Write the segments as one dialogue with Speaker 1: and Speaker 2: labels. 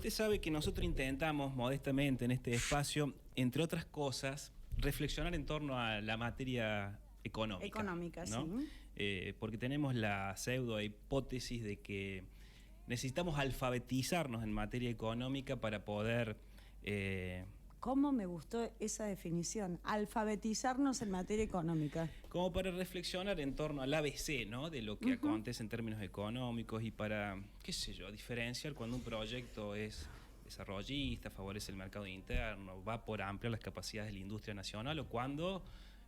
Speaker 1: Usted sabe que nosotros intentamos modestamente en este espacio, entre otras cosas, reflexionar en torno a la materia económica.
Speaker 2: Económica,
Speaker 1: ¿no?
Speaker 2: sí.
Speaker 1: Porque tenemos la pseudo hipótesis de que necesitamos alfabetizarnos en materia económica para poder...
Speaker 2: ¿Cómo me gustó esa definición? Alfabetizarnos en materia económica.
Speaker 1: Como para reflexionar en torno al ABC, ¿no? De lo que acontece en términos económicos y para, qué sé yo, diferenciar cuando un proyecto es desarrollista, favorece el mercado interno, va por ampliar las capacidades de la industria nacional, o cuando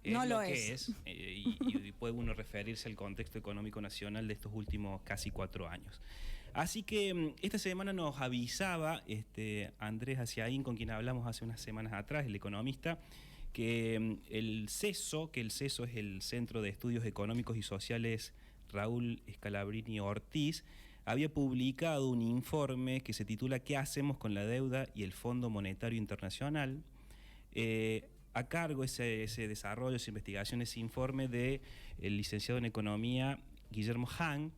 Speaker 1: es
Speaker 2: no
Speaker 1: lo
Speaker 2: lo
Speaker 1: que
Speaker 2: es.
Speaker 1: Y puede uno referirse al contexto económico nacional de estos últimos casi 4 años. Así que esta semana nos avisaba Andrés Aciaín, con quien hablamos hace unas semanas atrás, el economista, que el CESO es el Centro de Estudios Económicos y Sociales Raúl Scalabrini Ortiz, había publicado un informe que se titula ¿Qué hacemos con la deuda y el Fondo Monetario Internacional? A cargo ese desarrollo, esa investigación, ese informe del licenciado en Economía Guillermo Hahn,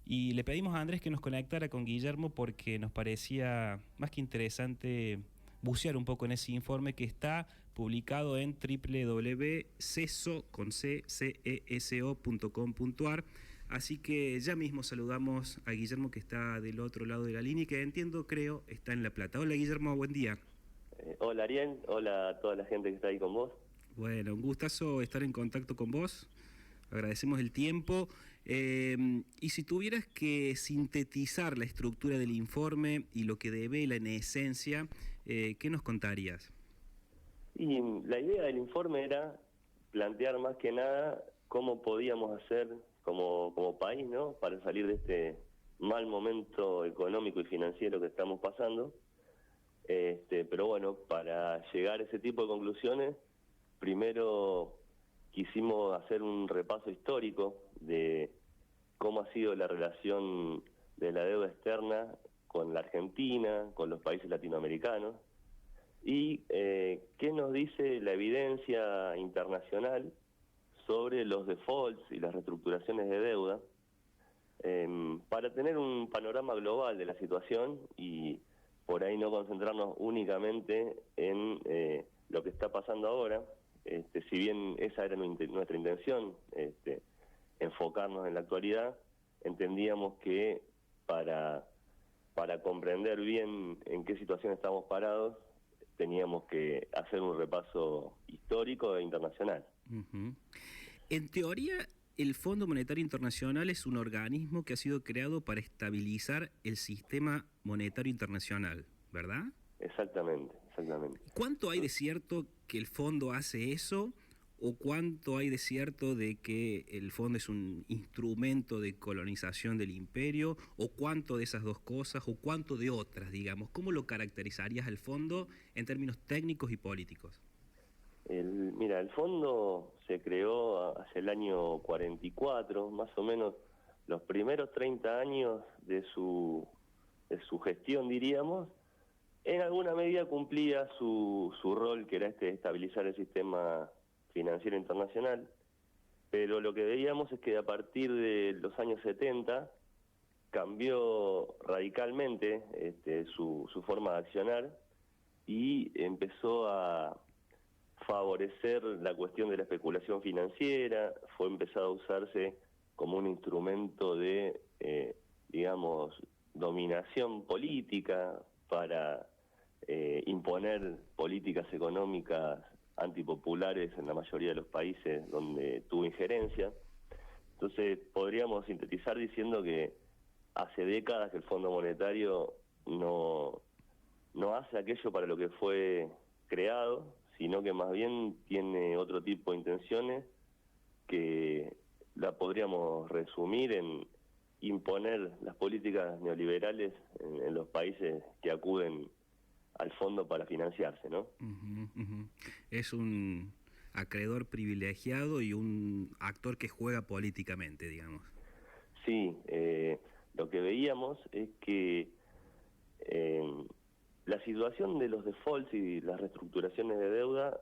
Speaker 1: y le pedimos a Andrés que nos conectara con Guillermo porque nos parecía más que interesante bucear un poco en ese informe que está publicado en www.ceso.com.ar. Así que ya mismo saludamos a Guillermo, que está del otro lado de la línea y que creo, está en La Plata. Hola Guillermo, buen día.
Speaker 3: Hola Ariel, hola a toda la gente que está ahí con vos.
Speaker 1: Bueno, un gustazo estar en contacto con vos. Agradecemos el tiempo. Y si tuvieras que sintetizar la estructura del informe y lo que devela en esencia, ¿qué nos contarías?
Speaker 3: Y la idea del informe era plantear más que nada cómo podíamos hacer como país, ¿no?, para salir de este mal momento económico y financiero que estamos pasando. Pero bueno, para llegar a ese tipo de conclusiones, primero quisimos hacer un repaso histórico de cómo ha sido la relación de la deuda externa con la Argentina, con los países latinoamericanos, y qué nos dice la evidencia internacional sobre los defaults y las reestructuraciones de deuda, para tener un panorama global de la situación y por ahí no concentrarnos únicamente en lo que está pasando ahora. Si bien esa era nuestra intención, enfocarnos en la actualidad, entendíamos que para comprender bien en qué situación estamos parados, teníamos que hacer un repaso histórico e internacional.
Speaker 1: En teoría, el Fondo Monetario Internacional es un organismo que ha sido creado para estabilizar el sistema monetario internacional, ¿verdad?
Speaker 3: Exactamente.
Speaker 1: ¿Cuánto hay de cierto que el fondo hace eso, o cuánto hay de cierto de que el fondo es un instrumento de colonización del imperio, o cuánto de esas dos cosas, o cuánto de otras, digamos? ¿Cómo lo caracterizarías al fondo en términos técnicos y políticos?
Speaker 3: Mira, el fondo se creó hacia el año 44, más o menos los primeros 30 años de su gestión, diríamos. En alguna medida cumplía su rol, que era estabilizar el sistema financiero internacional, pero lo que veíamos es que a partir de los años 70 cambió radicalmente su forma de accionar y empezó a favorecer la cuestión de la especulación financiera, fue empezado a usarse como un instrumento de, dominación política para imponer políticas económicas antipopulares en la mayoría de los países donde tuvo injerencia. Entonces podríamos sintetizar diciendo que hace décadas que el Fondo Monetario no hace aquello para lo que fue creado, sino que más bien tiene otro tipo de intenciones que la podríamos resumir en imponer las políticas neoliberales en los países que acuden al fondo para financiarse, ¿no?
Speaker 1: Es un acreedor privilegiado y un actor que juega políticamente, digamos.
Speaker 3: Sí, lo que veíamos es que la situación de los defaults y las reestructuraciones de deuda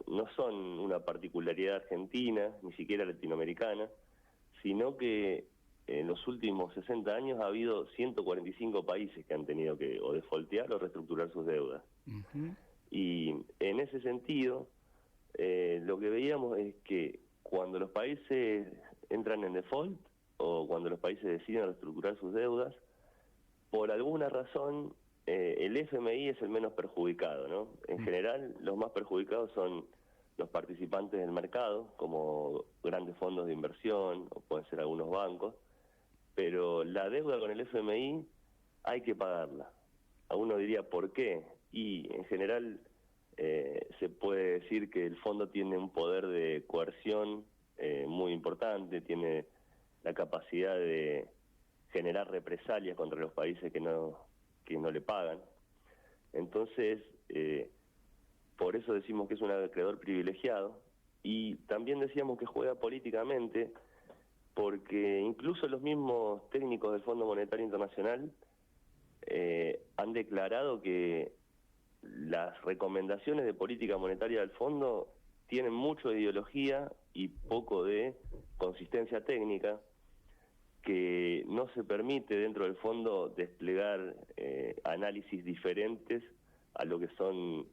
Speaker 3: no son una particularidad argentina, ni siquiera latinoamericana, sino que en los últimos 60 años ha habido 145 países que han tenido que o defaultear o reestructurar sus deudas.
Speaker 1: Ujú.
Speaker 3: Y en ese sentido, lo que veíamos es que cuando los países entran en default o cuando los países deciden reestructurar sus deudas, por alguna razón el FMI es el menos perjudicado, ¿no? En general, los más perjudicados son los participantes del mercado, como grandes fondos de inversión o pueden ser algunos bancos, pero la deuda con el FMI hay que pagarla. A uno diría, ¿por qué? Y en general se puede decir que el fondo tiene un poder de coerción muy importante, tiene la capacidad de generar represalias contra los países que no le pagan. Entonces, por eso decimos que es un acreedor privilegiado, y también decíamos que juega políticamente, porque incluso los mismos técnicos del Fondo Monetario Internacional han declarado que las recomendaciones de política monetaria del fondo tienen mucho de ideología y poco de consistencia técnica, que no se permite dentro del fondo desplegar análisis diferentes a lo que son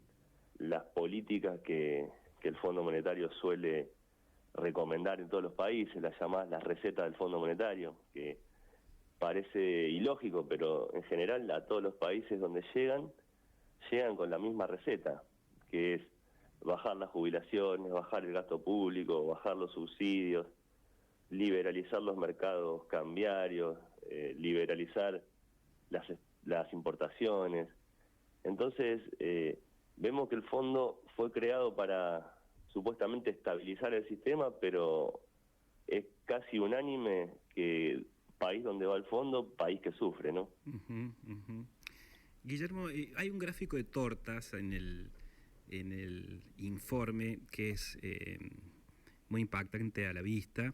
Speaker 3: las políticas que el Fondo Monetario suele recomendar en todos los países, las llamadas las recetas del Fondo Monetario, que parece ilógico, pero en general a todos los países donde llegan con la misma receta, que es bajar las jubilaciones, bajar el gasto público, bajar los subsidios, liberalizar los mercados cambiarios, liberalizar las importaciones. Entonces, vemos que el fondo fue creado para supuestamente estabilizar el sistema, pero es casi unánime que país donde va el fondo, país que sufre, ¿no?
Speaker 1: Ujú, ujú. Guillermo, hay un gráfico de tortas en el informe que es muy impactante a la vista,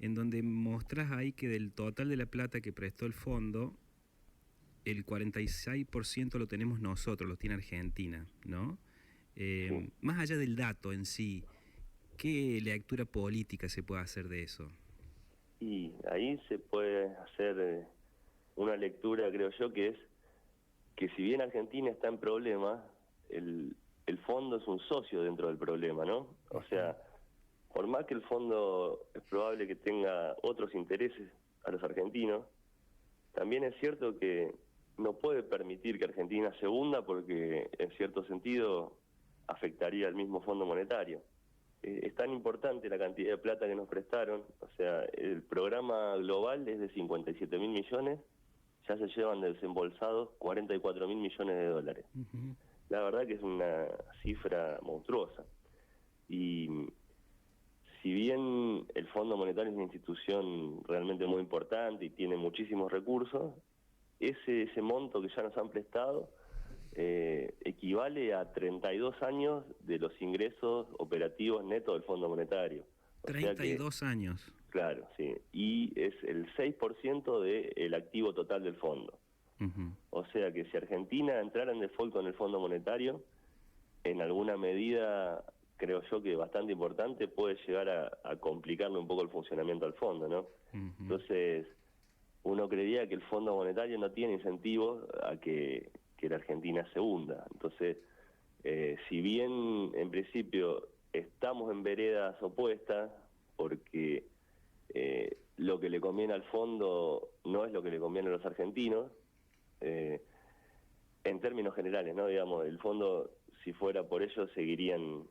Speaker 1: en donde mostrás ahí que del total de la plata que prestó el fondo, el 46% lo tenemos nosotros, lo tiene Argentina, ¿no?
Speaker 3: Sí.
Speaker 1: Más allá del dato en sí, ¿qué lectura política se puede hacer de eso?
Speaker 3: Y ahí se puede hacer una lectura, creo yo, que es que si bien Argentina está en problemas, el fondo es un socio dentro del problema, ¿no? O sea, por más que el fondo es probable que tenga otros intereses a los argentinos, también es cierto que no puede permitir que Argentina se hunda porque en cierto sentido afectaría al mismo Fondo Monetario. Es tan importante la cantidad de plata que nos prestaron, o sea, el programa global es de 57.000 millones, ya se llevan desembolsados 44.000 millones de dólares.
Speaker 1: Uh-huh.
Speaker 3: La verdad que es una cifra monstruosa. Y si bien el Fondo Monetario es una institución realmente muy importante y tiene muchísimos recursos, ese monto que ya nos han prestado equivale a 32 años de los ingresos operativos netos del Fondo Monetario. O
Speaker 1: 32
Speaker 3: sea que,
Speaker 1: años.
Speaker 3: claro, sí. Y es el 6% del activo total del fondo.
Speaker 1: Uh-huh.
Speaker 3: O sea que si Argentina entrara en default con el Fondo Monetario, en alguna medida, creo yo que bastante importante, puede llegar a complicarle un poco el funcionamiento al fondo, ¿no?
Speaker 1: Uh-huh.
Speaker 3: Entonces, uno creería que el Fondo Monetario no tiene incentivos a que la Argentina se hunda. Entonces, si bien en principio estamos en veredas opuestas, porque lo que le conviene al fondo no es lo que le conviene a los argentinos, en términos generales, ¿no? Digamos, el fondo, si fuera por ello, seguirían,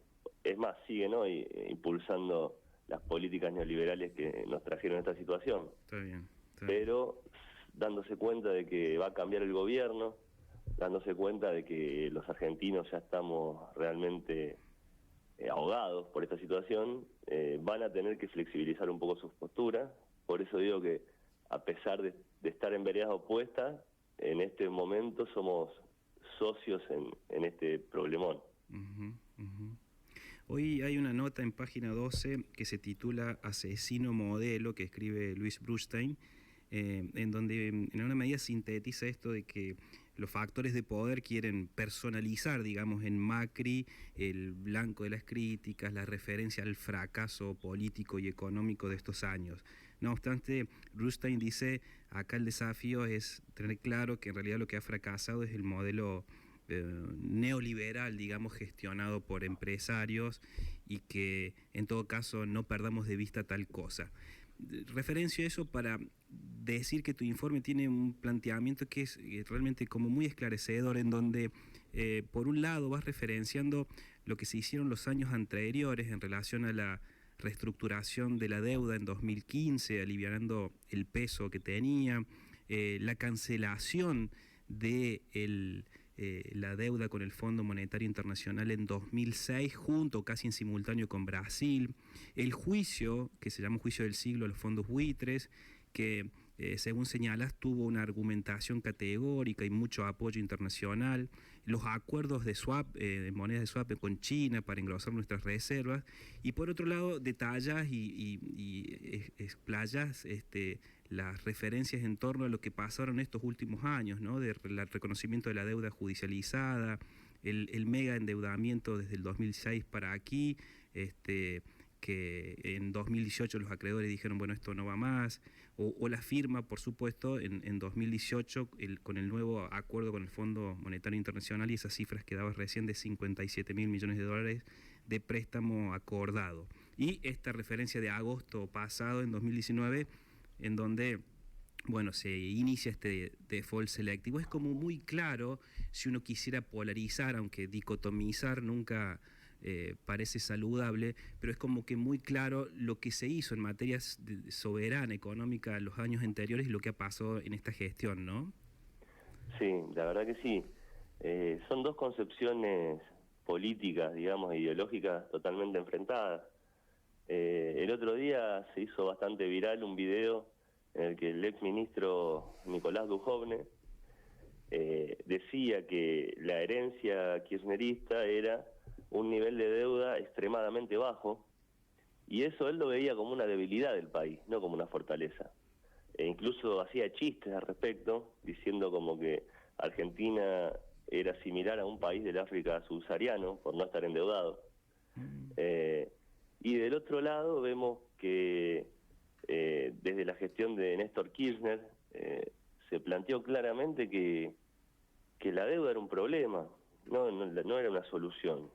Speaker 3: es más, sigue, ¿no? Impulsando las políticas neoliberales que nos trajeron a esta situación.
Speaker 1: Está bien.
Speaker 3: Pero dándose cuenta de que va a cambiar el gobierno, dándose cuenta de que los argentinos ya estamos realmente ahogados por esta situación, van a tener que flexibilizar un poco sus posturas. Por eso digo que a pesar de estar en veredas opuestas, en este momento somos socios en este problemón.
Speaker 1: Uh-huh, uh-huh. Hoy hay una nota en página 12 que se titula Asesino Modelo, que escribe Luis Brustein, en donde en alguna medida sintetiza esto de que los factores de poder quieren personalizar, digamos, en Macri el blanco de las críticas, la referencia al fracaso político y económico de estos años. No obstante, Rustein dice, acá el desafío es tener claro que en realidad lo que ha fracasado es el modelo neoliberal, digamos, gestionado por empresarios, y que en todo caso no perdamos de vista tal cosa. Referencio a eso para decir que tu informe tiene un planteamiento que es realmente como muy esclarecedor, en donde por un lado vas referenciando lo que se hicieron los años anteriores en relación a la reestructuración de la deuda en 2015, aliviando el peso que tenía, la cancelación de la deuda con el Fondo Monetario Internacional en 2006, junto casi en simultáneo con Brasil, el juicio, que se llama juicio del siglo a los fondos buitres, que según señalas tuvo una argumentación categórica y mucho apoyo internacional, los acuerdos de swap, de monedas de swap con China para engrosar nuestras reservas, y por otro lado detallas y explayas las referencias en torno a lo que pasaron estos últimos años, ¿no? El reconocimiento de la deuda judicializada, el mega endeudamiento desde el 2006 para aquí, que en 2018 los acreedores dijeron, bueno, esto no va más, o la firma, por supuesto, en 2018 con el nuevo acuerdo con el Fondo Monetario Internacional, y esas cifras que dabas recién de 57.000 millones de dólares de préstamo acordado. Y esta referencia de agosto pasado, en 2019, en donde, bueno, se inicia este default selectivo. Es como muy claro, si uno quisiera polarizar, aunque dicotomizar nunca parece saludable, pero es como que muy claro lo que se hizo en materia soberana económica en los años anteriores y lo que ha pasado en esta gestión, ¿no?
Speaker 3: Sí, la verdad que sí. Son dos concepciones políticas, digamos, ideológicas totalmente enfrentadas. El otro día se hizo bastante viral un video en el que el exministro Nicolás Dujovne decía que la herencia kirchnerista era un nivel de deuda extremadamente bajo, y eso él lo veía como una debilidad del país, no como una fortaleza. Incluso hacía chistes al respecto, diciendo como que Argentina era similar a un país del África subsahariano por no estar endeudado. Y del otro lado vemos que desde la gestión de Néstor Kirchner se planteó claramente que la deuda era un problema, no era una solución.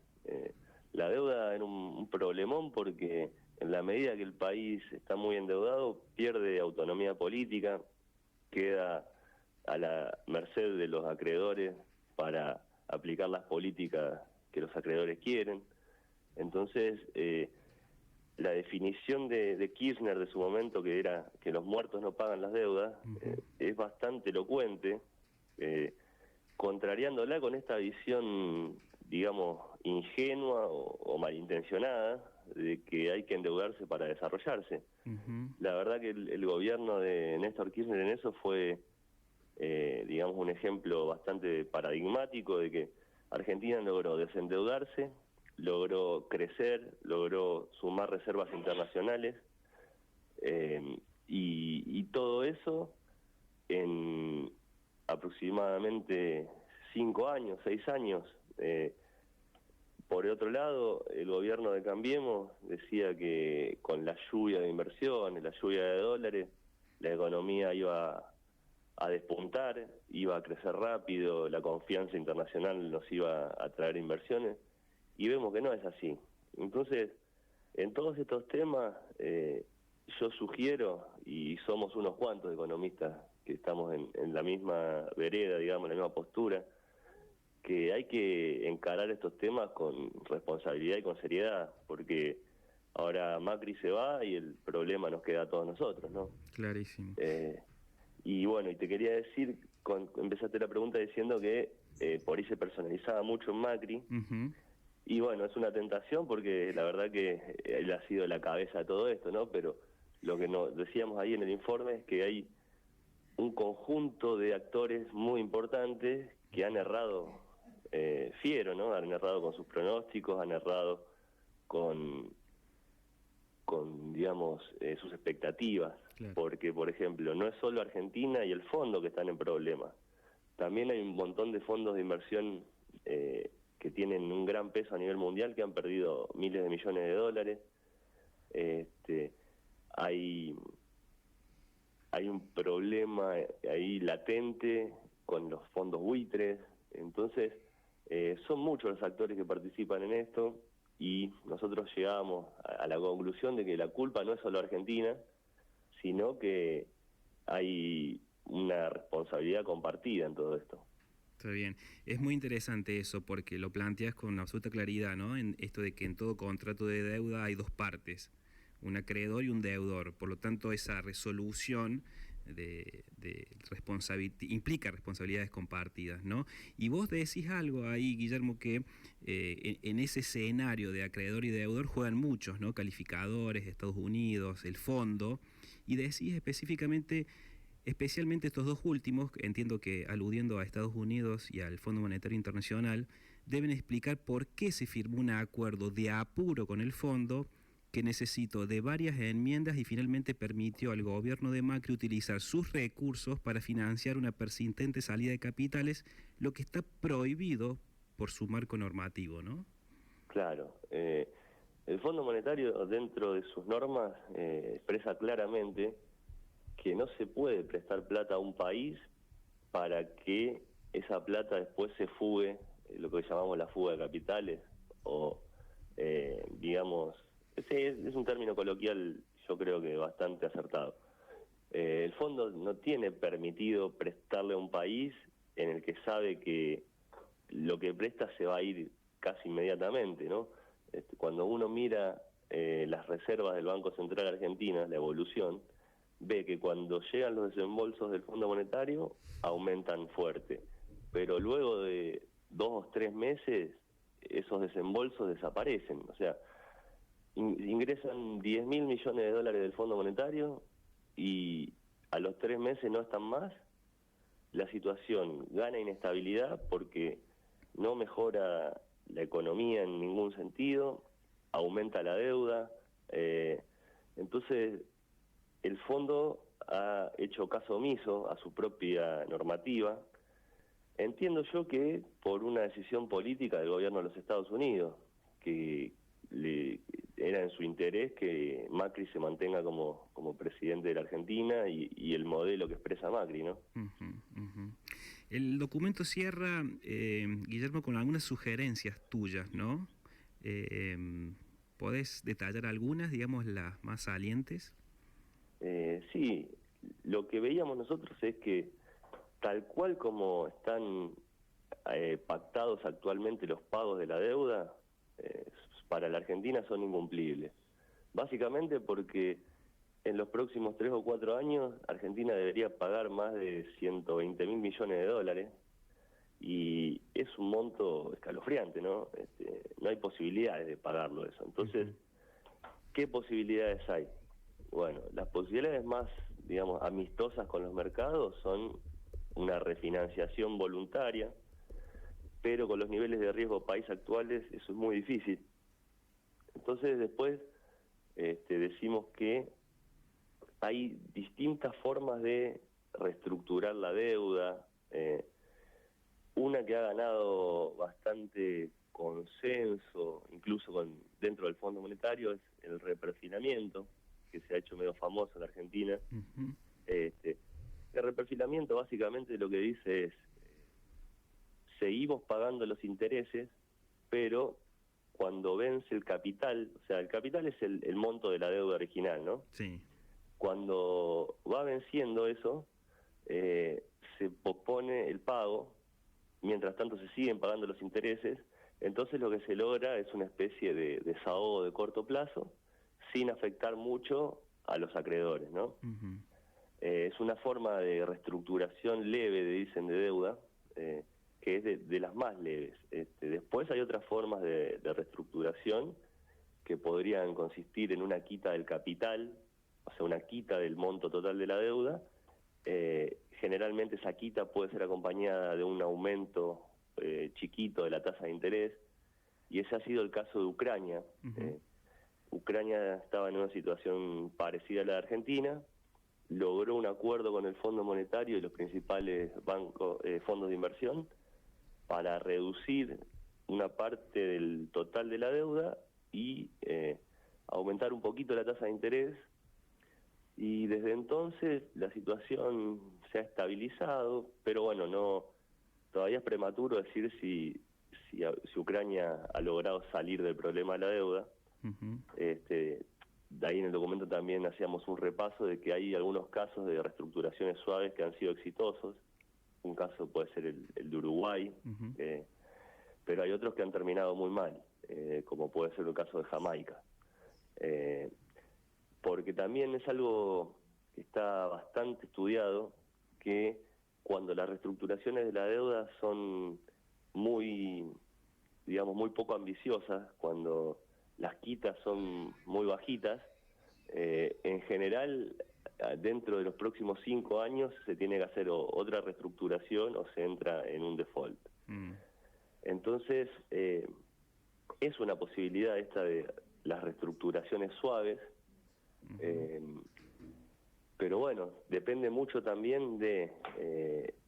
Speaker 3: La deuda era un problemón porque en la medida que el país está muy endeudado, pierde autonomía política, queda a la merced de los acreedores para aplicar las políticas que los acreedores quieren. Entonces, la definición de Kirchner de su momento, que era que los muertos no pagan las deudas, es bastante elocuente, contrariándola con esta visión, digamos, ingenua o malintencionada de que hay que endeudarse para desarrollarse. La verdad que el gobierno de Néstor Kirchner en eso fue, digamos, un ejemplo bastante paradigmático de que Argentina logró desendeudarse, logró crecer, logró sumar reservas internacionales, y todo eso en aproximadamente 5 años, 6 años. Por otro lado, el gobierno de Cambiemos decía que con la lluvia de inversiones, la lluvia de dólares, la economía iba a despuntar, iba a crecer rápido, la confianza internacional nos iba a traer inversiones, y vemos que no es así. Entonces, en todos estos temas, yo sugiero, y somos unos cuantos economistas que estamos en la misma vereda, digamos, en la misma postura, que hay que encarar estos temas con responsabilidad y con seriedad, porque ahora Macri se va y el problema nos queda a todos nosotros, ¿no?
Speaker 1: Clarísimo.
Speaker 3: Y bueno, y te quería decir, empezaste la pregunta diciendo que por ahí se personalizaba mucho en Macri, y bueno, es una tentación porque la verdad que él ha sido la cabeza de todo esto, ¿no? Pero lo que nos decíamos ahí en el informe es que hay un conjunto de actores muy importantes que han errado fiero, ¿no? Han errado con sus pronósticos, han errado con digamos, sus expectativas. Claro. Porque, por ejemplo, no es solo Argentina y el fondo que están en problemas. También hay un montón de fondos de inversión que tienen un gran peso a nivel mundial, que han perdido miles de millones de dólares. Hay hay un problema ahí latente con los fondos buitres. Entonces, son muchos los actores que participan en esto y nosotros llegamos a la conclusión de que la culpa no es solo argentina, sino que hay una responsabilidad compartida en todo esto.
Speaker 1: Está bien. Es muy interesante eso porque lo planteas con absoluta claridad, ¿no? En esto de que en todo contrato de deuda hay dos partes, un acreedor y un deudor. Por lo tanto, esa resolución implica responsabilidades compartidas, ¿no? Y vos decís algo ahí, Guillermo, que en ese escenario de acreedor y deudor juegan muchos, ¿no? Calificadores, Estados Unidos, el fondo, y decís especialmente estos dos últimos, entiendo que aludiendo a Estados Unidos y al Fondo Monetario Internacional, deben explicar por qué se firmó un acuerdo de apuro con el fondo que necesitó de varias enmiendas y finalmente permitió al gobierno de Macri utilizar sus recursos para financiar una persistente salida de capitales, lo que está prohibido por su marco normativo, ¿no?
Speaker 3: Claro. El Fondo Monetario, dentro de sus normas, expresa claramente que no se puede prestar plata a un país para que esa plata después se fugue, lo que llamamos la fuga de capitales, o digamos, sí, es un término coloquial, yo creo que bastante acertado. El fondo no tiene permitido prestarle a un país en el que sabe que lo que presta se va a ir casi inmediatamente, ¿no? Cuando uno mira las reservas del Banco Central Argentino, la evolución, ve que cuando llegan los desembolsos del Fondo Monetario aumentan fuerte, pero luego de 2 o 3 meses esos desembolsos desaparecen, o sea, ingresan 10.000 millones de dólares del Fondo Monetario y a los 3 meses no están más. La situación gana inestabilidad porque no mejora la economía en ningún sentido, aumenta la deuda, entonces el fondo ha hecho caso omiso a su propia normativa. Entiendo yo que por una decisión política del gobierno de los Estados Unidos, que era en su interés que Macri se mantenga como presidente de la Argentina y el modelo que expresa Macri, ¿no?
Speaker 1: El documento cierra, Guillermo, con algunas sugerencias tuyas, ¿no? ¿Podés detallar algunas, digamos, las más salientes?
Speaker 3: Sí, lo que veíamos nosotros es que tal cual como están pactados actualmente los pagos de la deuda, para la Argentina son incumplibles. Básicamente porque en los próximos 3 o 4 años Argentina debería pagar más de 120.000 millones de dólares y es un monto escalofriante, ¿no? No hay posibilidades de pagarlo eso. Entonces, ¿qué posibilidades hay? Bueno, las posibilidades más, digamos, amistosas con los mercados son una refinanciación voluntaria, pero con los niveles de riesgo país actuales eso es muy difícil. Entonces después decimos que hay distintas formas de reestructurar la deuda. Una que ha ganado bastante consenso, incluso dentro del Fondo Monetario, es el reperfilamiento, que se ha hecho medio famoso en la Argentina. El reperfilamiento básicamente lo que dice es, seguimos pagando los intereses, pero cuando vence el capital, o sea, el capital es el monto de la deuda original, ¿no?
Speaker 1: Sí.
Speaker 3: Cuando va venciendo eso, se pospone el pago, mientras tanto se siguen pagando los intereses, entonces lo que se logra es una especie de desahogo de corto plazo, sin afectar mucho a los acreedores, ¿no? Es una forma de reestructuración leve, dicen, de deuda, que es de las más leves. Después hay otras formas de reestructuración que podrían consistir en una quita del capital, o sea, una quita del monto total de la deuda. Generalmente esa quita puede ser acompañada de un aumento chiquito de la tasa de interés, y ese ha sido el caso de Ucrania. Ucrania estaba en una situación parecida a la de Argentina, logró un acuerdo con el Fondo Monetario y los principales fondos de inversión para reducir una parte del total de la deuda y aumentar un poquito la tasa de interés, Y desde entonces la situación se ha estabilizado, pero bueno, todavía es prematuro decir si Ucrania ha logrado salir del problema de la deuda.
Speaker 1: Ujú.
Speaker 3: De ahí en el documento también hacíamos un repaso de que hay algunos casos de reestructuraciones suaves que han sido exitosos. Un caso puede ser el de Uruguay,
Speaker 1: Ujú.
Speaker 3: pero hay otros que han terminado muy mal, como puede ser el caso de Jamaica. Porque también es algo que está bastante estudiado, que cuando las reestructuraciones de la deuda son muy, digamos, muy poco ambiciosas, cuando las quitas son muy bajitas, en general, dentro de los próximos 5 años se tiene que hacer otra reestructuración o se entra en un default.
Speaker 1: Mm.
Speaker 3: Entonces, es una posibilidad esta de las reestructuraciones suaves, pero bueno, depende mucho también de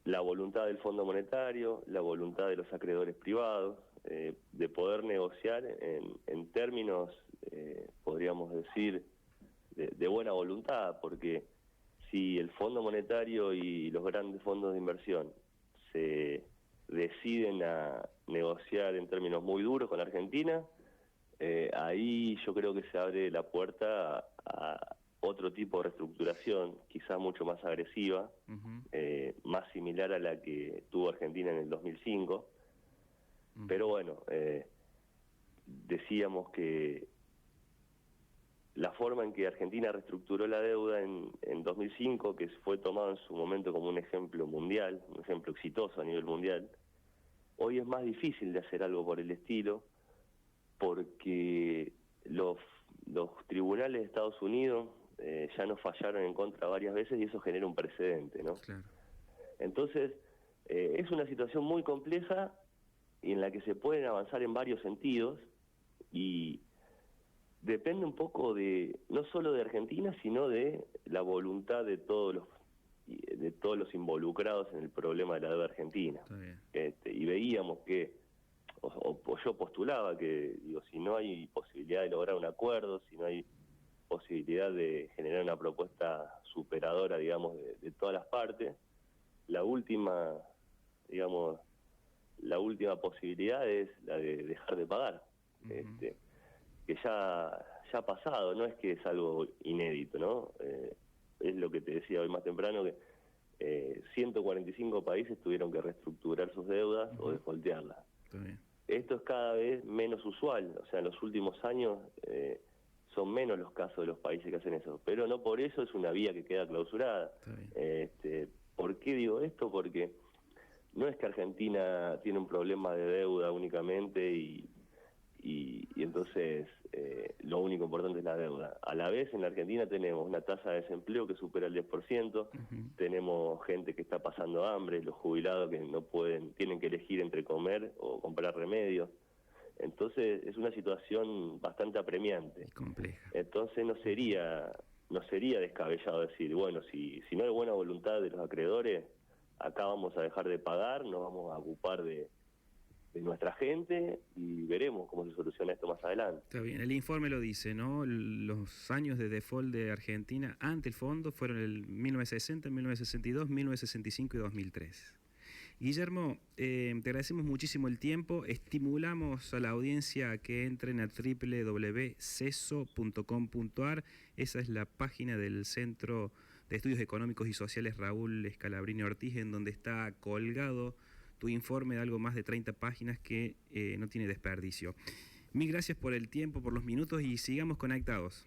Speaker 3: la voluntad del Fondo Monetario, la voluntad de los acreedores privados, de poder negociar en términos, podríamos decir, de buena voluntad, porque si el Fondo Monetario y los grandes fondos de inversión se deciden a negociar en términos muy duros con Argentina, ahí yo creo que se abre la puerta a otro tipo de reestructuración, quizás mucho más agresiva, más similar a la que tuvo Argentina en el 2005. Pero bueno, decíamos que la forma en que Argentina reestructuró la deuda en 2005, que fue tomado en su momento como un ejemplo mundial, un ejemplo exitoso a nivel mundial, hoy es más difícil de hacer algo por el estilo, porque los tribunales de Estados Unidos ya nos fallaron en contra varias veces y eso genera un precedente, ¿no?
Speaker 1: Claro.
Speaker 3: Entonces, es una situación muy compleja y en la que se pueden avanzar en varios sentidos y depende un poco no solo de Argentina, sino de la voluntad de todos los involucrados en el problema de la deuda argentina.
Speaker 1: Está bien.
Speaker 3: Y veíamos que, o yo postulaba que, digo, si no hay posibilidad de lograr un acuerdo, si no hay posibilidad de generar una propuesta superadora, digamos, de todas las partes, la última posibilidad es la de dejar de pagar. Que ya ha pasado, no es que es algo inédito, ¿no? Es lo que te decía hoy más temprano, que 145 países tuvieron que reestructurar sus deudas o defaultearlas.
Speaker 1: Está bien.
Speaker 3: Esto es cada vez menos usual, o sea, en los últimos años son menos los casos de los países que hacen eso, pero no por eso es una vía que queda clausurada.
Speaker 1: Está bien.
Speaker 3: ¿Por qué digo esto? Porque no es que Argentina tiene un problema de deuda únicamente y entonces lo único importante es la deuda. A la vez en la Argentina tenemos una tasa de desempleo que supera el 10%, tenemos gente que está pasando hambre, los jubilados que no pueden, tienen que elegir entre comer o comprar remedios. Entonces es una situación bastante apremiante.
Speaker 1: Y compleja.
Speaker 3: Entonces no sería descabellado decir, bueno, si no hay buena voluntad de los acreedores, acá vamos a dejar de pagar, nos vamos a ocupar de nuestra gente y veremos cómo se soluciona esto más adelante.
Speaker 1: Está bien, el informe lo dice, ¿no? Los años de default de Argentina ante el fondo fueron el 1960, 1962, 1965 y 2003. Guillermo, te agradecemos muchísimo el tiempo, estimulamos a la audiencia a que entren a www.ceso.com.ar, esa es la página del Centro de Estudios Económicos y Sociales Raúl Scalabrini Ortiz, en donde está colgado tu informe de algo más de 30 páginas que no tiene desperdicio. Mil gracias por el tiempo, por los minutos y sigamos conectados.